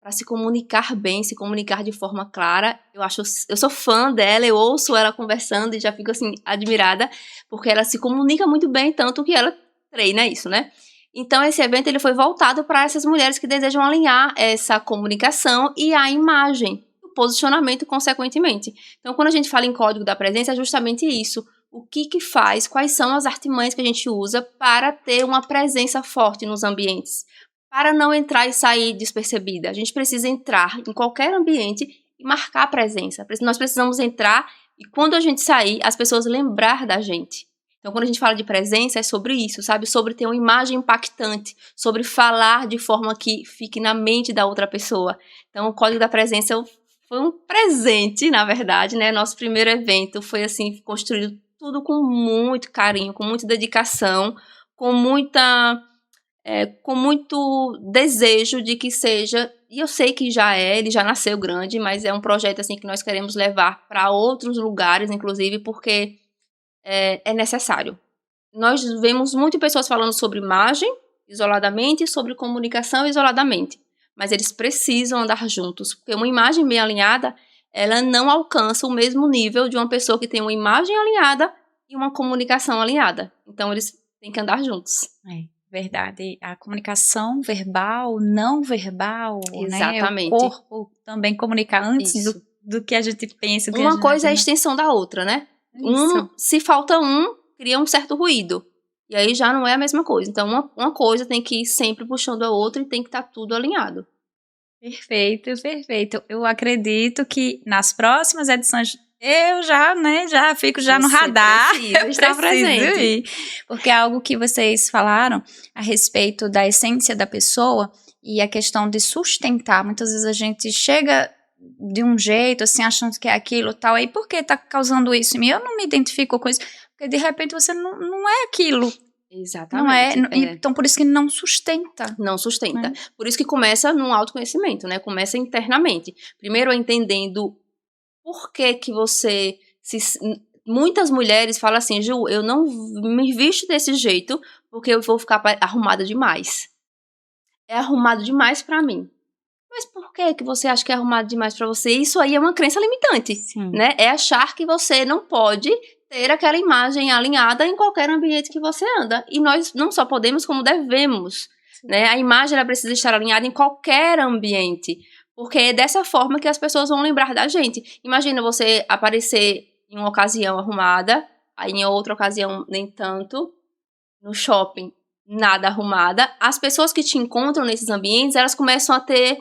para se comunicar bem, se comunicar de forma clara. Eu sou fã dela, eu ouço ela conversando e já fico assim admirada, porque ela se comunica muito bem, tanto que ela treina isso, né? Então esse evento ele foi voltado para essas mulheres que desejam alinhar essa comunicação e a imagem, o posicionamento consequentemente. Então quando a gente fala em código da presença é justamente isso. O que faz, quais são as artimanhas que a gente usa para ter uma presença forte nos ambientes, para não entrar e sair despercebida. A gente precisa entrar em qualquer ambiente e marcar a presença. Nós precisamos entrar e quando a gente sair, as pessoas lembrar da gente. Então, quando a gente fala de presença, é sobre isso, sabe? Sobre ter uma imagem impactante, sobre falar de forma que fique na mente da outra pessoa. Então, o Código da Presença foi um presente, na verdade, né? Nosso primeiro evento foi, assim, construído tudo com muito carinho, com muita dedicação, com muito desejo de que seja, e eu sei que ele já nasceu grande, mas é um projeto assim que nós queremos levar para outros lugares, inclusive, porque é necessário. Nós vemos muitas pessoas falando sobre imagem isoladamente e sobre comunicação isoladamente, mas eles precisam andar juntos, porque uma imagem bem alinhada, ela não alcança o mesmo nível de uma pessoa que tem uma imagem alinhada e uma comunicação alinhada. Então, eles têm que andar juntos. Verdade. A comunicação verbal, não verbal, exatamente, né? O corpo também comunica antes do que a gente pensa. Uma coisa é a extensão da outra, né? Se falta cria um certo ruído. E aí já não é a mesma coisa. Então, uma coisa tem que ir sempre puxando a outra e tem que estar tudo alinhado. Perfeito, perfeito. Eu acredito que nas próximas edições eu já fico no radar. Está presente. Ir, porque é algo que vocês falaram a respeito da essência da pessoa e a questão de sustentar. Muitas vezes a gente chega de um jeito, assim, achando que é aquilo tal, aí por que está causando isso em mim? Eu não me identifico com isso, porque de repente você não é aquilo. Exatamente. Não é, então por isso que não sustenta. Não sustenta. Por isso que começa no autoconhecimento, né? Começa internamente. Primeiro entendendo por que você... Muitas mulheres falam assim, Ju, eu não me visto desse jeito porque eu vou ficar arrumada demais. É arrumado demais pra mim. Mas por que você acha que é arrumado demais pra você? Isso aí é uma crença limitante, né? É achar que você não pode ter aquela imagem alinhada em qualquer ambiente que você anda. E nós não só podemos, como devemos, né? A imagem ela precisa estar alinhada em qualquer ambiente, porque é dessa forma que as pessoas vão lembrar da gente. Imagina você aparecer em uma ocasião arrumada, aí em outra ocasião nem tanto, no shopping nada arrumada. As pessoas que te encontram nesses ambientes, elas começam a ter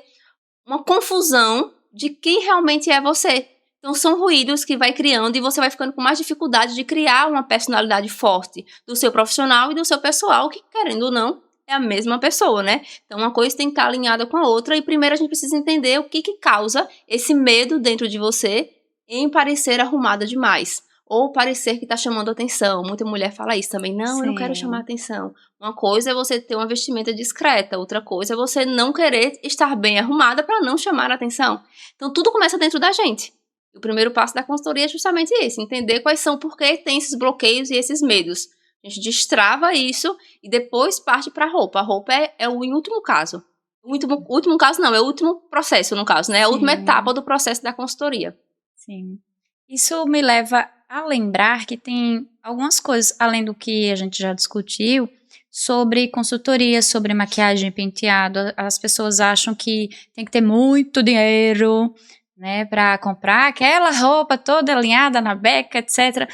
uma confusão de quem realmente é você. Então são ruídos que vai criando e você vai ficando com mais dificuldade de criar uma personalidade forte do seu profissional e do seu pessoal, que querendo ou não, é a mesma pessoa, né? Então uma coisa tem que estar alinhada com a outra e primeiro a gente precisa entender o que causa esse medo dentro de você em parecer arrumada demais. Ou parecer que está chamando atenção. Muita mulher fala isso também. Não, eu não quero chamar atenção. Uma coisa é você ter uma vestimenta discreta. Outra coisa é você não querer estar bem arrumada para não chamar atenção. Então, tudo começa dentro da gente. O primeiro passo da consultoria é justamente esse. Entender quais são, por que tem esses bloqueios e esses medos. A gente destrava isso e depois parte para a roupa. A roupa é o último caso. O último caso não, é o último processo, no caso, né? É a última etapa do processo da consultoria. Sim. Isso me leva a lembrar que tem algumas coisas, além do que a gente já discutiu, sobre consultoria, sobre maquiagem, penteado. As pessoas acham que tem que ter muito dinheiro, né, para comprar aquela roupa toda alinhada na beca, etc.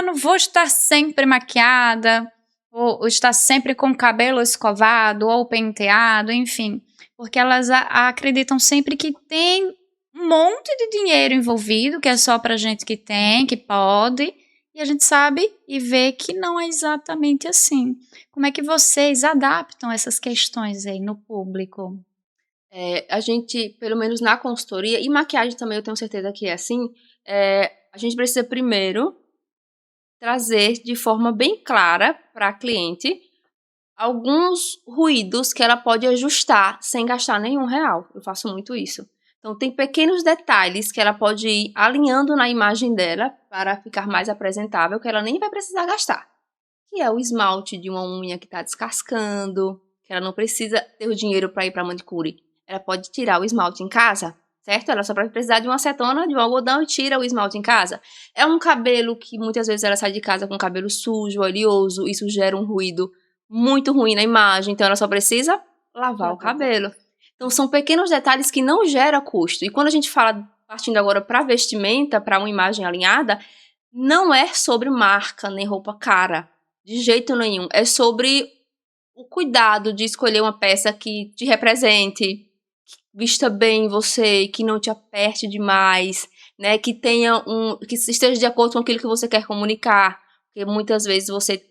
Não vou estar sempre maquiada, ou estar sempre com o cabelo escovado, ou penteado, enfim. Porque elas acreditam sempre que tem um monte de dinheiro envolvido, que é só pra gente que tem, que pode, e a gente sabe e vê que não é exatamente assim. Como é que vocês adaptam essas questões aí no público? A gente, pelo menos na consultoria, e maquiagem também eu tenho certeza que é assim, a gente precisa primeiro trazer de forma bem clara para a cliente alguns ruídos que ela pode ajustar sem gastar nenhum real. Eu faço muito isso. Então, tem pequenos detalhes que ela pode ir alinhando na imagem dela para ficar mais apresentável, que ela nem vai precisar gastar. Que é o esmalte de uma unha que está descascando, que ela não precisa ter o dinheiro para ir para a manicure. Ela pode tirar o esmalte em casa, certo? Ela só vai precisar de uma acetona, de um algodão e tira o esmalte em casa. É um cabelo que muitas vezes ela sai de casa com cabelo sujo, oleoso, isso gera um ruído muito ruim na imagem, então ela só precisa lavar o cabelo. Então são pequenos detalhes que não geram custo. E quando a gente fala, partindo agora para vestimenta, para uma imagem alinhada, não é sobre marca nem roupa cara, de jeito nenhum. É sobre o cuidado de escolher uma peça que te represente, que vista bem você, que não te aperte demais, né? Que esteja de acordo com aquilo que você quer comunicar. Porque muitas vezes você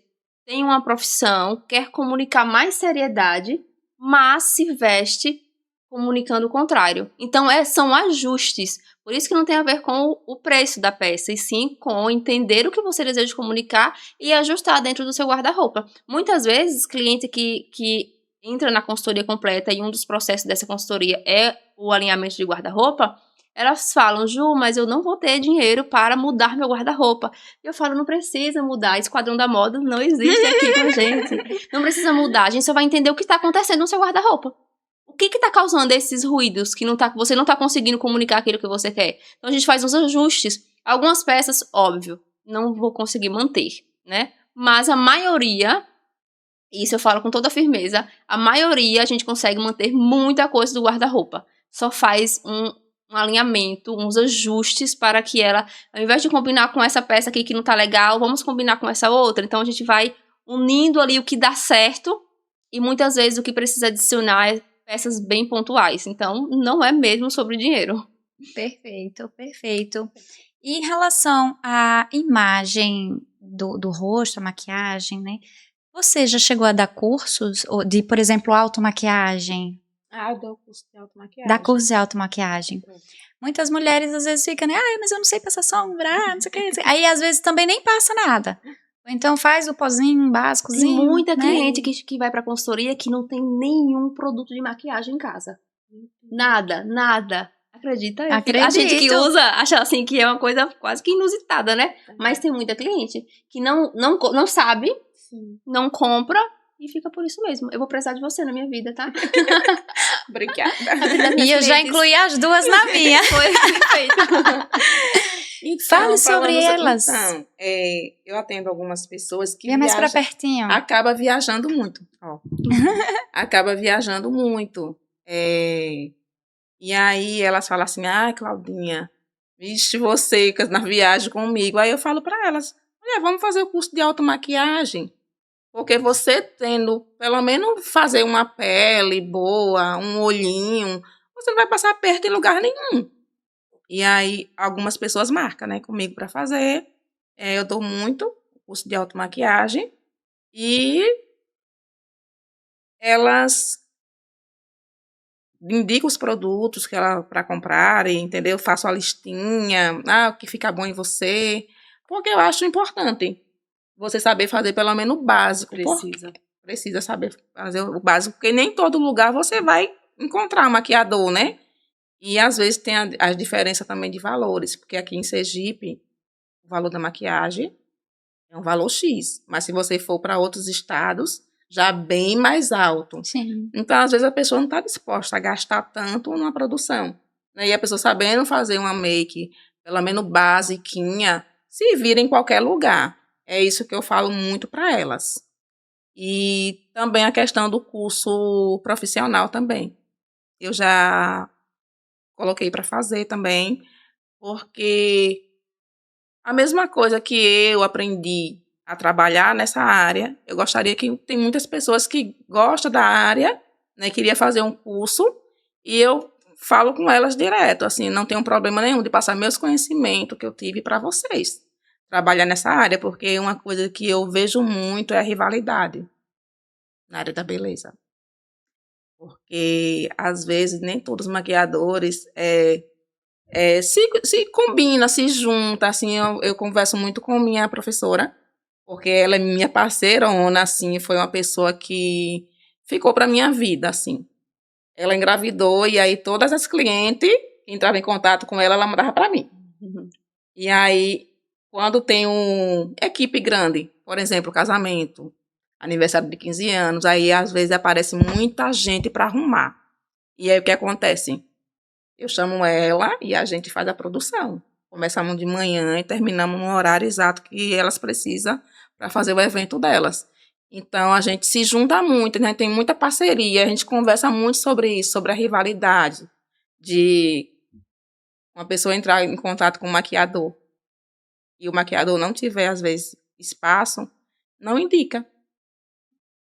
tem uma profissão, quer comunicar mais seriedade, mas se veste comunicando o contrário. Então, são ajustes. Por isso que não tem a ver com o preço da peça, e sim com entender o que você deseja comunicar e ajustar dentro do seu guarda-roupa. Muitas vezes, cliente que entra na consultoria completa e um dos processos dessa consultoria é o alinhamento de guarda-roupa, elas falam, Ju, mas eu não vou ter dinheiro para mudar meu guarda-roupa. E eu falo, não precisa mudar, Esquadrão da Moda não existe aqui com a gente. Não precisa mudar, a gente só vai entender o que está acontecendo no seu guarda-roupa. O que está causando esses ruídos que você não está conseguindo comunicar aquilo que você quer? Então a gente faz uns ajustes. Algumas peças, óbvio, não vou conseguir manter, né? Mas a maioria, isso eu falo com toda firmeza, a maioria a gente consegue manter muita coisa do guarda-roupa. Só faz um alinhamento, uns ajustes para que ela, ao invés de combinar com essa peça aqui que não tá legal, vamos combinar com essa outra. Então a gente vai unindo ali o que dá certo e muitas vezes o que precisa adicionar é peças bem pontuais. Então não é mesmo sobre dinheiro. Perfeito, perfeito. E em relação à imagem do rosto, a maquiagem, né? Você já chegou a dar cursos de, por exemplo, automaquiagem? Eu dou curso de automaquiagem. Dá curso de automaquiagem. Muitas mulheres às vezes ficam, né? Mas eu não sei passar sombra, não sei o que. Aí às vezes também nem passa nada. Então faz o pozinho básicozinho. Tem muita né? cliente que vai pra consultoria que não tem nenhum produto de maquiagem em casa. Nada. Acredita? Acredito. A gente que usa acha assim que é uma coisa quase que inusitada, né? Mas tem muita cliente que não sabe, sim, não compra e fica por isso mesmo. Eu vou precisar de você na minha vida, tá? Obrigada. E eu já incluí as duas na minha. Foi perfeito. Então, Fale sobre elas. Então, eu atendo algumas pessoas que Vem mais pra pertinho. Acaba viajando muito. Acaba viajando muito. E aí elas falam assim, Claudinha, vixe você na viagem comigo. Aí eu falo para elas, olha, vamos fazer o curso de automaquiagem. Porque você tendo, pelo menos, fazer uma pele boa, um olhinho, você não vai passar aperto em lugar nenhum. E aí, algumas pessoas marcam, né, comigo para fazer. Eu dou muito curso de automaquiagem. E elas indicam os produtos para comprarem, entendeu? Faço a listinha, o que fica bom em você. Porque eu acho importante você saber fazer pelo menos o básico. Precisa saber fazer o básico, porque nem todo lugar você vai encontrar um maquiador, né? E às vezes tem a diferença também de valores, porque aqui em Sergipe, o valor da maquiagem é um valor X, mas se você for para outros estados, já é bem mais alto. Sim. Então, às vezes, a pessoa não está disposta a gastar tanto numa produção. Né? E a pessoa sabendo fazer uma make, pelo menos basiquinha, se vira em qualquer lugar. É isso que eu falo muito para elas. E também a questão do curso profissional também. Eu já coloquei para fazer também, porque a mesma coisa que eu aprendi a trabalhar nessa área, eu gostaria que tem muitas pessoas que gostam da área, né, queria fazer um curso, e eu falo com elas direto, assim, não tenho problema nenhum de passar meus conhecimentos que eu tive para vocês, trabalhar nessa área, porque uma coisa que eu vejo muito é a rivalidade na área da beleza. porque às vezes nem todos os maquiadores se combina, se junta, assim, eu converso muito com minha professora, porque ela é minha parceirona, assim, foi uma pessoa que ficou para minha vida, assim. Ela engravidou e aí todas as clientes que entravam em contato com ela mandava para mim. Uhum. E aí, quando tem equipe grande, por exemplo, casamento, aniversário de 15 anos, aí às vezes aparece muita gente para arrumar. E aí o que acontece? Eu chamo ela e a gente faz a produção. Começamos de manhã e terminamos no horário exato que elas precisam para fazer o evento delas. Então a gente se junta muito, né? Tem muita parceria, a gente conversa muito sobre isso, sobre a rivalidade de uma pessoa entrar em contato com o maquiador e o maquiador não tiver, às vezes, espaço, não indica.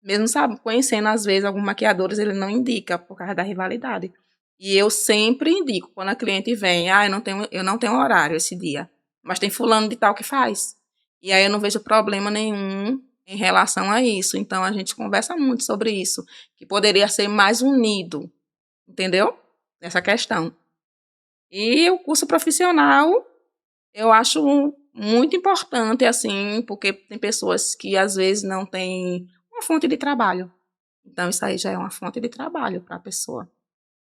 Mesmo, sabe, conhecendo, às vezes, alguns maquiadores, ele não indica por causa da rivalidade. E eu sempre indico, quando a cliente vem, eu não tenho horário esse dia, mas tem fulano de tal que faz. E aí eu não vejo problema nenhum em relação a isso. Então a gente conversa muito sobre isso, que poderia ser mais unido, entendeu? Essa questão. E o curso profissional, eu acho muito importante, assim, porque tem pessoas que às vezes não têm uma fonte de trabalho. Então, isso aí já é uma fonte de trabalho para a pessoa.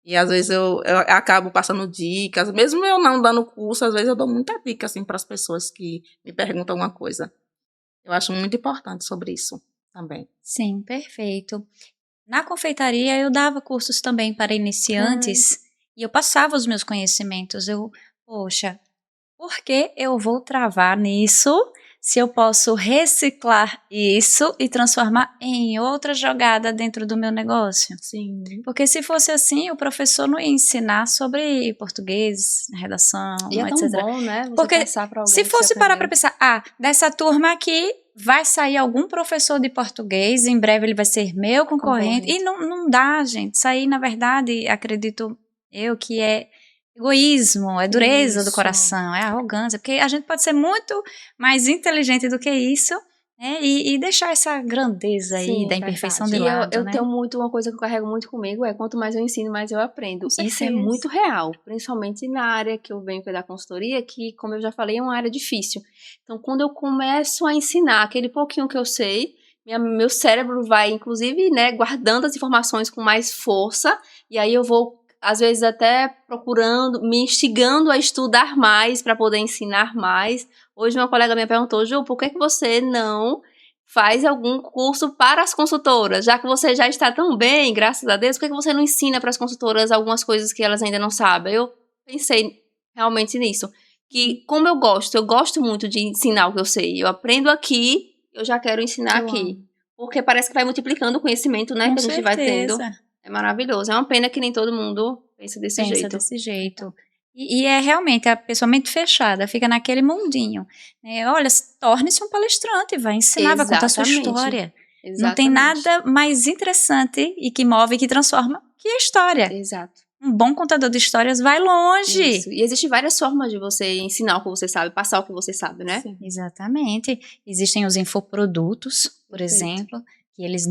E às vezes eu acabo passando dicas, mesmo eu não dando curso, às vezes eu dou muita dica, assim, para as pessoas que me perguntam alguma coisa. Eu acho muito importante sobre isso também. Sim, perfeito. Na confeitaria eu dava cursos também para iniciantes e eu passava os meus conhecimentos. Poxa, por que eu vou travar nisso se eu posso reciclar isso e transformar em outra jogada dentro do meu negócio? Sim. Porque se fosse assim, o professor não ia ensinar sobre português, redação, E é tão etc. bom, né? Você Porque passar pra alguém se que fosse você parar para aprendeu. pensar, dessa turma aqui vai sair algum professor de português, em breve ele vai ser meu concorrente. E não dá, gente. Isso aí, na verdade, acredito eu que é egoísmo, é dureza do Isso. coração, é arrogância. Porque a gente pode ser muito mais inteligente do que isso, né? E deixar essa grandeza aí Sim, da é imperfeição verdade. de E lado, eu né? tenho muito uma coisa que eu carrego muito comigo, quanto mais eu ensino, mais eu aprendo. Com Isso é certeza. muito real, principalmente na área que eu venho, que é da consultoria, que, como eu já falei, é uma área difícil. Então, quando eu começo a ensinar aquele pouquinho que eu sei, meu cérebro vai, inclusive, né, guardando as informações com mais força, e aí eu vou, às vezes, até procurando, me instigando a estudar mais para poder ensinar mais. Hoje uma colega minha perguntou, Ju, por que você não faz algum curso para as consultoras? Já que você já está tão bem, graças a Deus, por que você não ensina para as consultoras algumas coisas que elas ainda não sabem? Eu pensei realmente nisso. Que, como eu gosto muito de ensinar o que eu sei. Eu aprendo aqui, eu já quero ensinar aqui. Porque parece que vai multiplicando o conhecimento, né, Com que a gente vai tendo. certeza. É maravilhoso. É uma pena que nem todo mundo pensa desse Pensa jeito. desse jeito. E é realmente a pessoa mente fechada, fica naquele mundinho. Né? Olha, torne-se um palestrante, vai ensinar, vai contar a sua Exatamente. história. Não tem Exatamente. nada mais interessante e que move e que transforma que a história. Exato. Um bom contador de histórias vai longe. Isso. E existem várias formas de você ensinar o que você sabe, passar o que você sabe, né? Sim. Exatamente. Existem os infoprodutos, por Perfeito. exemplo, que eles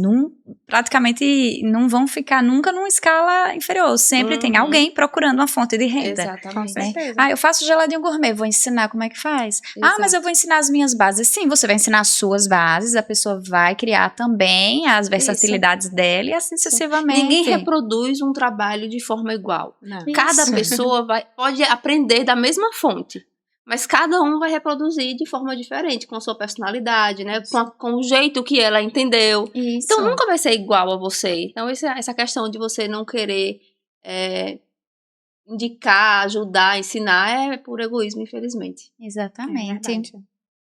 praticamente não vão ficar nunca numa escala inferior. Sempre tem Uhum. alguém procurando uma fonte de renda. Exatamente. Com certeza. Eu faço geladinho gourmet, vou ensinar como é que faz. Mas Exato. eu vou ensinar as minhas bases. Sim, você vai ensinar as suas bases, a pessoa vai criar também as versatilidades dela e assim sucessivamente. Ninguém reproduz um trabalho de forma igual. Não. Cada Isso. pessoa pode aprender da mesma fonte, mas cada um vai reproduzir de forma diferente, com a sua personalidade, né? Com o jeito que ela entendeu. Isso. Então nunca vai ser igual a você. Então essa questão de você não querer indicar, ajudar, ensinar é por egoísmo, infelizmente. Exatamente.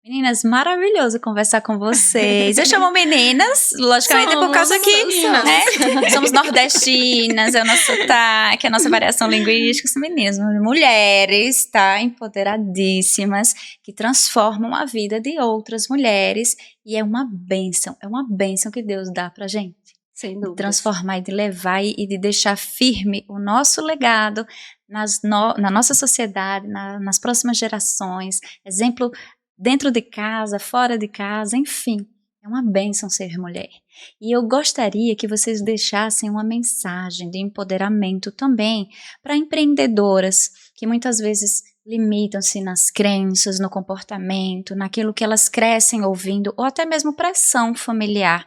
Meninas, maravilhoso conversar com vocês. Eu chamo meninas, logicamente, por causa que né, somos nordestinas, é o nosso sotaque, a nossa variação linguística, são meninas, mulheres, tá? Empoderadíssimas, que transformam a vida de outras mulheres. E é uma bênção que Deus dá pra gente. Sem De dúvida. transformar e de levar e de deixar firme o nosso legado na nossa sociedade, nas próximas gerações. Exemplo dentro de casa, fora de casa, enfim. É uma bênção ser mulher. E eu gostaria que vocês deixassem uma mensagem de empoderamento também para empreendedoras que muitas vezes limitam-se nas crenças, no comportamento, naquilo que elas crescem ouvindo, ou até mesmo pressão familiar.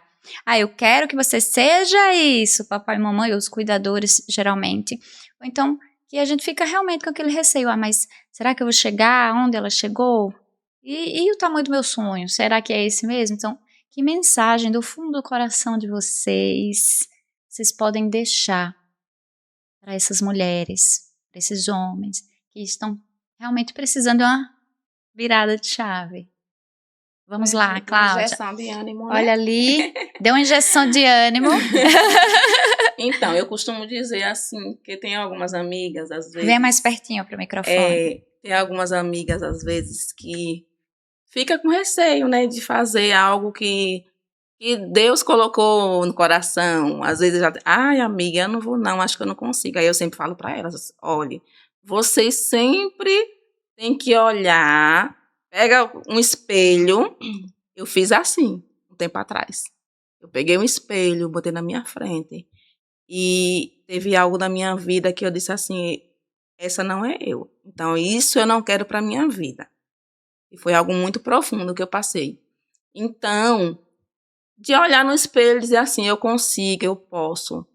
Eu quero que você seja isso, papai e mamãe, os cuidadores geralmente. Ou então, que a gente fica realmente com aquele receio, mas será que eu vou chegar onde ela chegou? E o tamanho do meu sonho, será que é esse mesmo? Então, que mensagem do fundo do coração de vocês podem deixar para essas mulheres, para esses homens que estão realmente precisando de uma virada de chave? Vamos lá, Cláudia. Injeção de ânimo, né? Olha ali, deu uma injeção de ânimo. Então, eu costumo dizer assim, que tem algumas amigas, às vezes... Vem mais pertinho para o microfone. Tem algumas amigas, às vezes, que fica com receio, né, de fazer algo que Deus colocou no coração. Às vezes, amiga, eu não vou não, acho que eu não consigo. Aí eu sempre falo para elas, olha, vocês sempre têm que olhar, pega um espelho. Eu fiz assim, um tempo atrás. Eu peguei um espelho, botei na minha frente. E teve algo na minha vida que eu disse assim, essa não é eu. Então, isso eu não quero para minha vida. E foi algo muito profundo que eu passei. Então, de olhar no espelho e dizer assim, eu consigo, eu posso.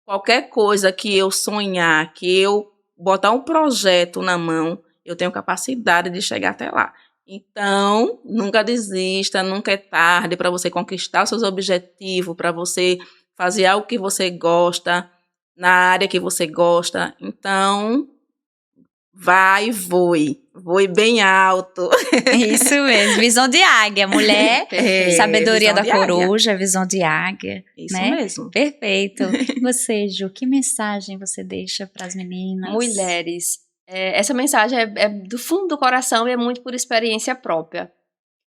Qualquer coisa que eu sonhar, que eu botar um projeto na mão, eu tenho capacidade de chegar até lá. Então, nunca desista, nunca é tarde para você conquistar os seus objetivos, para você fazer algo que você gosta, na área que você gosta. Então, vai e voe. Voe bem alto. Isso mesmo, visão de águia, mulher, sabedoria da coruja, visão de águia. Isso né? mesmo. Perfeito. E você, Ju, que mensagem você deixa para as meninas? Mulheres, essa mensagem é do fundo do coração e é muito por experiência própria.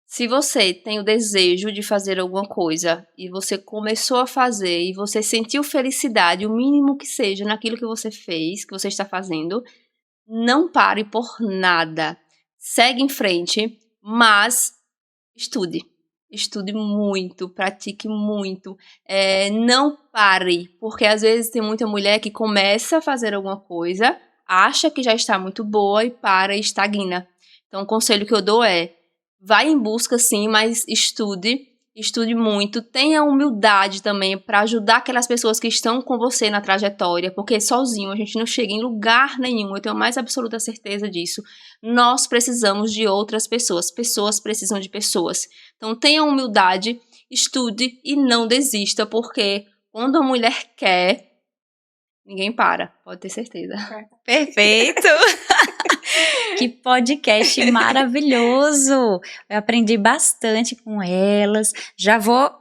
Se você tem o desejo de fazer alguma coisa e você começou a fazer e você sentiu felicidade, o mínimo que seja naquilo que você fez, que você está fazendo, não pare por nada. Segue em frente, mas estude. Estude muito, pratique muito. Não pare, porque às vezes tem muita mulher que começa a fazer alguma coisa, acha que já está muito boa e para e estagna. Então o conselho que eu dou é, vai em busca sim, mas estude muito, tenha humildade também para ajudar aquelas pessoas que estão com você na trajetória, porque sozinho a gente não chega em lugar nenhum, eu tenho a mais absoluta certeza disso. Nós precisamos de outras pessoas precisam de pessoas. Então tenha humildade, estude e não desista, porque quando a mulher quer, ninguém para, pode ter certeza. Perfeito! Que podcast maravilhoso! Eu aprendi bastante com elas. Já vou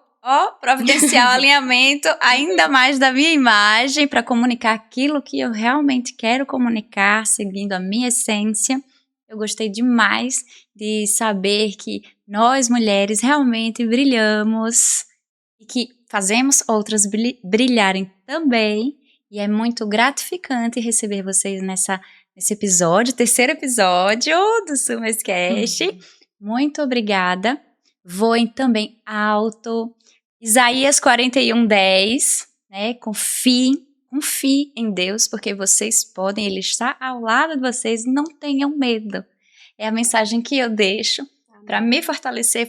providenciar o alinhamento ainda mais da minha imagem para comunicar aquilo que eu realmente quero comunicar, seguindo a minha essência. Eu gostei demais de saber que nós mulheres realmente brilhamos e que fazemos outras brilharem também. E é muito gratificante receber vocês nesse episódio, terceiro episódio do Summerscast. Muito obrigada. Voem também alto. Isaías 41:10, né? Confie em Deus, porque vocês podem, Ele está ao lado de vocês, não tenham medo. É a mensagem que eu deixo para me fortalecer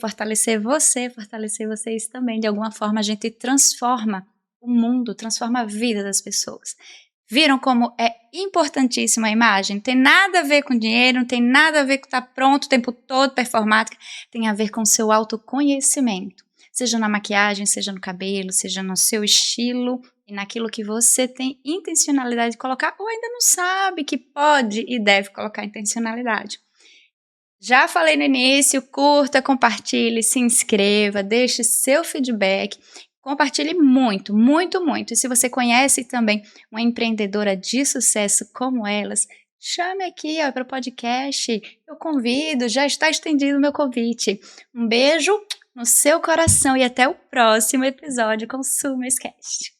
você, fortalecer vocês também. De alguma forma a gente transforma o mundo, transforma a vida das pessoas. Viram como é importantíssima a imagem? Não tem nada a ver com dinheiro, não tem nada a ver com estar pronto o tempo todo, performática. Tem a ver com o seu autoconhecimento. Seja na maquiagem, seja no cabelo, seja no seu estilo e naquilo que você tem intencionalidade de colocar ou ainda não sabe que pode e deve colocar intencionalidade. Já falei no início, curta, compartilhe, se inscreva, deixe seu feedback. Compartilhe muito, muito, muito. E se você conhece também uma empreendedora de sucesso como elas, chame aqui para o podcast. Eu convido, já está estendido o meu convite. Um beijo no seu coração e até o próximo episódio com o Summerscast.